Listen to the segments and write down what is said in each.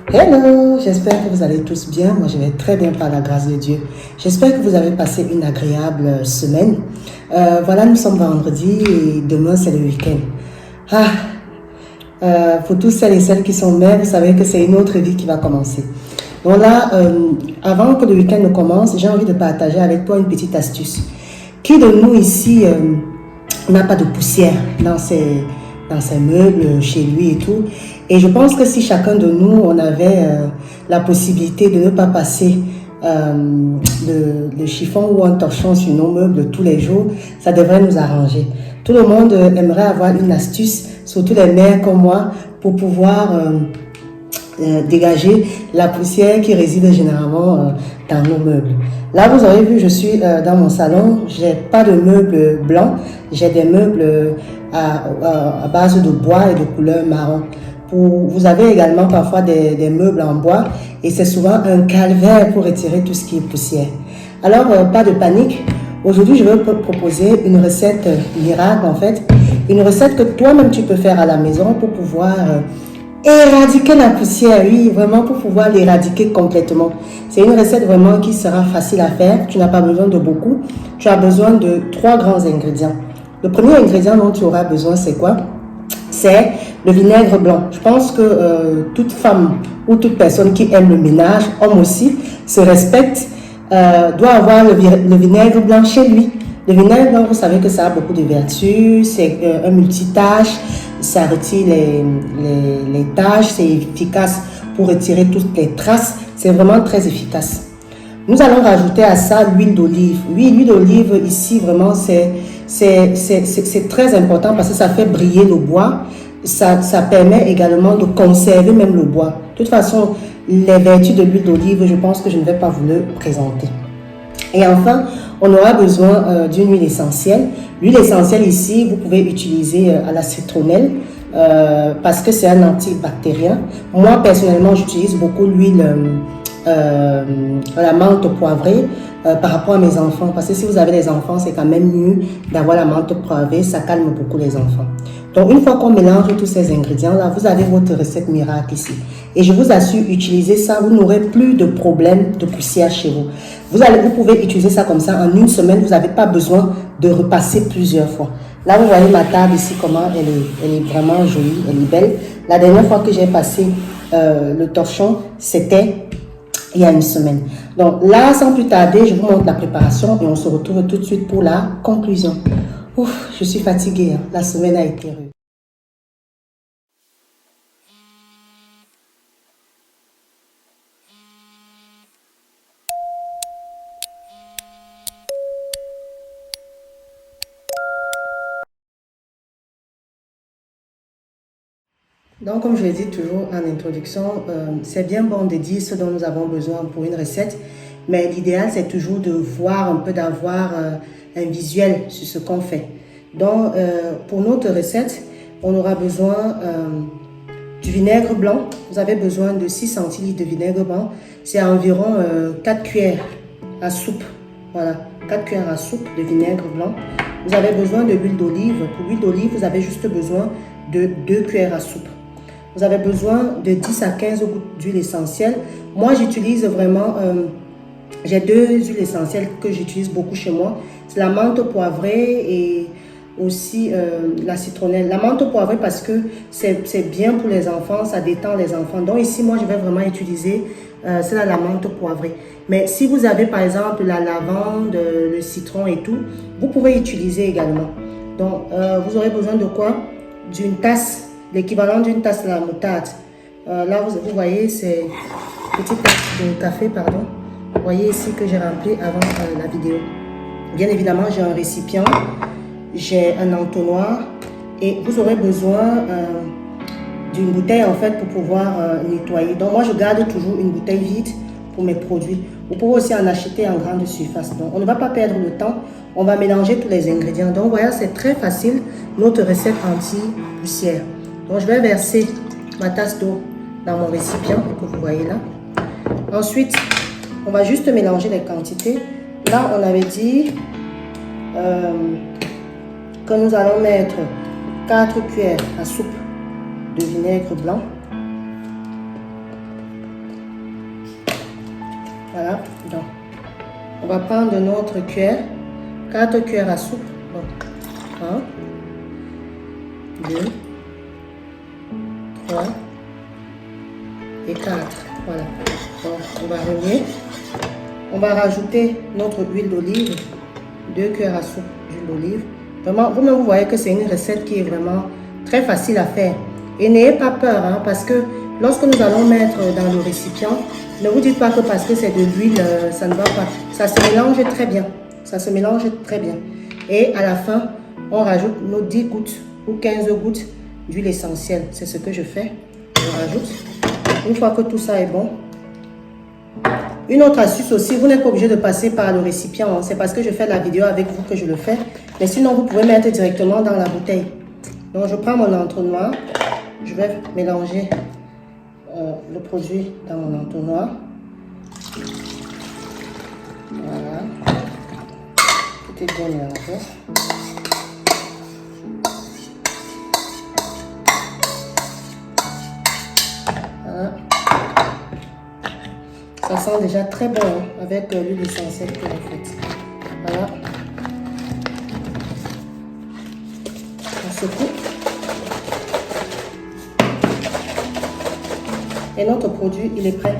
Hello, j'espère que vous allez tous bien. Moi, je vais très bien par la grâce de Dieu. J'espère que vous avez passé une agréable semaine. Voilà, nous sommes vendredi et demain, c'est le week-end. Pour tous celles et celles qui sont mères, vous savez que c'est une autre vie qui va commencer. Donc là, avant que le week-end ne commence, j'ai envie de partager avec toi une petite astuce. Qui de nous ici n'a pas de poussière dans ses meubles, chez lui et tout? Et je pense que si chacun de nous, on avait la possibilité de ne pas passer le chiffon ou un torchon sur nos meubles tous les jours, ça devrait nous arranger. Tout le monde aimerait avoir une astuce, surtout les mères comme moi, pour pouvoir dégager la poussière qui réside généralement dans nos meubles. Là, vous avez vu, je suis dans mon salon, j'ai pas de meubles blancs, j'ai des meubles à base de bois et de couleur marron. Vous avez également parfois des meubles en bois et c'est souvent un calvaire pour retirer tout ce qui est poussière. Alors, pas de panique. Aujourd'hui, je vais vous proposer une recette miracle en fait. Une recette que toi-même tu peux faire à la maison pour pouvoir éradiquer la poussière, oui, vraiment pour pouvoir l'éradiquer complètement. C'est une recette vraiment qui sera facile à faire. Tu n'as pas besoin de beaucoup. Tu as besoin de 3 grands ingrédients. Le premier ingrédient dont tu auras besoin, c'est quoi? C'est le vinaigre blanc. Je pense que toute femme ou toute personne qui aime le ménage, homme aussi, se respecte, doit avoir le vinaigre blanc chez lui. Le vinaigre blanc, vous savez que ça a beaucoup de vertus, c'est un multitâche, ça retire les taches, c'est efficace pour retirer toutes les traces, c'est vraiment très efficace. Nous allons rajouter à ça l'huile d'olive. Oui, l'huile d'olive ici, vraiment, c'est très important parce que ça fait briller le bois. Ça permet également de conserver même le bois. De toute façon, les vertus de l'huile d'olive, je pense que je ne vais pas vous le présenter. Et enfin, on aura besoin d'une huile essentielle. L'huile essentielle ici, vous pouvez utiliser à la citronnelle parce que c'est un antibactérien. Moi, personnellement, j'utilise beaucoup l'huile la menthe poivrée par rapport à mes enfants. Parce que si vous avez des enfants, c'est quand même mieux d'avoir la menthe poivrée. Ça calme beaucoup les enfants. Donc, une fois qu'on mélange tous ces ingrédients-là, vous avez votre recette miracle ici. Et je vous assure, utilisez ça, vous n'aurez plus de problème de poussière chez vous. Vous pouvez utiliser ça comme ça en une semaine. Vous n'avez pas besoin de repasser plusieurs fois. Là, vous voyez ma table ici, comment elle est vraiment jolie, elle est belle. La dernière fois que j'ai passé le torchon, c'était il y a une semaine. Donc là, sans plus tarder, je vous montre la préparation et on se retrouve tout de suite pour la conclusion. Ouf, je suis fatiguée, hein. La semaine a été rude. Donc, comme je l'ai dit toujours en introduction, c'est bien bon de dire ce dont nous avons besoin pour une recette, mais l'idéal, c'est toujours de voir un peu, d'avoir un visuel sur ce qu'on fait. Donc, pour notre recette, on aura besoin du vinaigre blanc. Vous avez besoin de 6 centilitres de vinaigre blanc. C'est environ 4 cuillères à soupe. Voilà, 4 cuillères à soupe de vinaigre blanc. Vous avez besoin de l'huile d'olive. Pour l'huile d'olive, vous avez juste besoin de 2 cuillères à soupe. Vous avez besoin de 10 à 15 gouttes d'huile essentielle. Moi, j'utilise vraiment, j'ai 2 huiles essentielles que j'utilise beaucoup chez moi. C'est la menthe poivrée et aussi la citronnelle. La menthe poivrée parce que c'est bien pour les enfants, ça détend les enfants. Donc ici, moi, je vais vraiment utiliser c'est la menthe poivrée. Mais si vous avez par exemple la lavande, le citron et tout, vous pouvez utiliser également. Donc, vous aurez besoin de quoi? D'une tasse, l'équivalent d'une tasse de la moutarde. Là, vous voyez, c'est une petite tasse de café, pardon. Vous voyez ici que j'ai rempli avant la vidéo. Bien évidemment, j'ai un récipient, j'ai un entonnoir et vous aurez besoin d'une bouteille en fait pour pouvoir nettoyer. Donc moi, je garde toujours une bouteille vide pour mes produits. Vous pouvez aussi en acheter en grande surface. Donc on ne va pas perdre le temps, on va mélanger tous les ingrédients. Donc voilà, c'est très facile, notre recette anti-poussière. Donc je vais verser ma tasse d'eau dans mon récipient que vous voyez là. Ensuite, on va juste mélanger les quantités. Là, on avait dit que nous allons mettre 4 cuillères à soupe de vinaigre blanc. Voilà, donc on va prendre notre cuillère, 4 cuillères à soupe. Bon, 1, 2, 3 et 4. Voilà, donc on va remuer. On va rajouter notre huile d'olive, 2 cuillères à soupe d'huile d'olive. Vraiment, vous-même, vous voyez que c'est une recette qui est vraiment très facile à faire. Et n'ayez pas peur, hein, parce que lorsque nous allons mettre dans le récipient, ne vous dites pas que parce que c'est de l'huile, ça ne va pas. Ça se mélange très bien. Ça se mélange très bien. Et à la fin, on rajoute nos 10 gouttes ou 15 gouttes d'huile essentielle. C'est ce que je fais. Je rajoute. Une fois que tout ça est bon. Une autre astuce aussi, vous n'êtes pas obligé de passer par le récipient. Hein. C'est parce que je fais la vidéo avec vous que je le fais. Mais sinon, vous pouvez mettre directement dans la bouteille. Donc, je prends mon entonnoir. Je vais mélanger le produit dans mon entonnoir. Voilà. Tout est bien mélangé. Voilà. Ça sent déjà très bon hein, avec l'huile essentielle que vous faites. Voilà. On secoue. Et notre produit, il est prêt.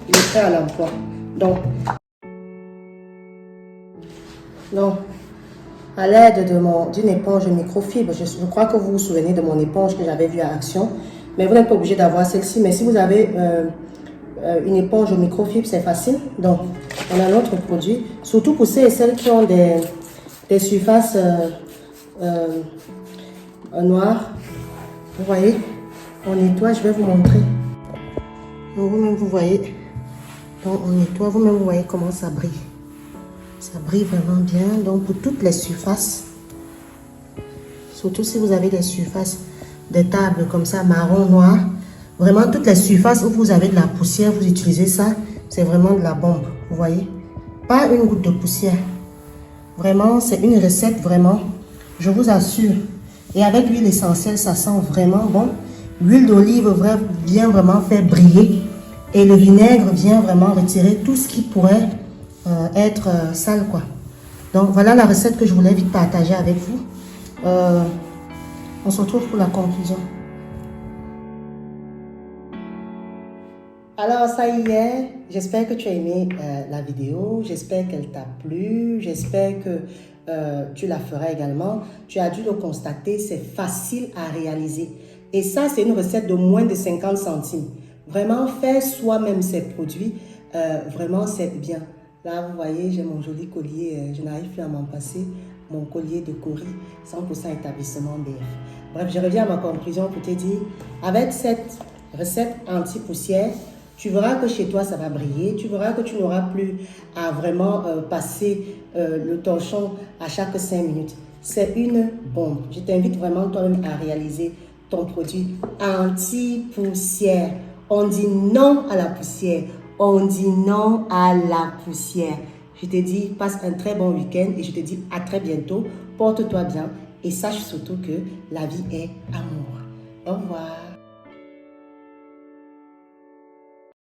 Il est prêt à l'emploi. Donc, à l'aide d'une éponge microfibre, je crois que vous vous souvenez de mon éponge que j'avais vue à Action, mais vous n'êtes pas obligé d'avoir celle-ci. Mais si vous avez une éponge au microfibre, c'est facile. Donc, on a notre produit, surtout pour ceux et celles qui ont des surfaces noires. Vous voyez, on nettoie, je vais vous montrer. Donc, vous-même, vous voyez, donc on nettoie, vous-même, vous voyez comment ça brille. Ça brille vraiment bien. Donc, pour toutes les surfaces, surtout si vous avez des surfaces des tables comme ça, marron, noir, vraiment toutes les surfaces où vous avez de la poussière, vous utilisez ça, c'est vraiment de la bombe, vous voyez. Pas une goutte de poussière. Vraiment, c'est une recette, vraiment, je vous assure. Et avec l'huile essentielle, ça sent vraiment bon. L'huile d'olive vient vraiment faire briller. Et le vinaigre vient vraiment retirer tout ce qui pourrait être sale, quoi. Donc, voilà la recette que je voulais vite partager avec vous. On se retrouve pour la conclusion. Alors, ça y est, j'espère que tu as aimé la vidéo, j'espère qu'elle t'a plu, j'espère que tu la feras également. Tu as dû le constater, c'est facile à réaliser. Et ça, c'est une recette de moins de 50 centimes. Vraiment, faire soi-même ces produits, vraiment, c'est bien. Là, vous voyez, j'ai mon joli collier, je n'arrive plus à m'en passer, mon collier de Cori, 100% établissement BF. Bref, je reviens à ma conclusion pour te dire, avec cette recette anti-poussière, tu verras que chez toi, ça va briller. Tu verras que tu n'auras plus à vraiment passer le torchon à chaque 5 minutes. C'est une bombe. Je t'invite vraiment toi-même à réaliser ton produit anti-poussière. On dit non à la poussière. On dit non à la poussière. Je te dis, passe un très bon week-end et je te dis à très bientôt. Porte-toi bien et sache surtout que la vie est amour. Au revoir.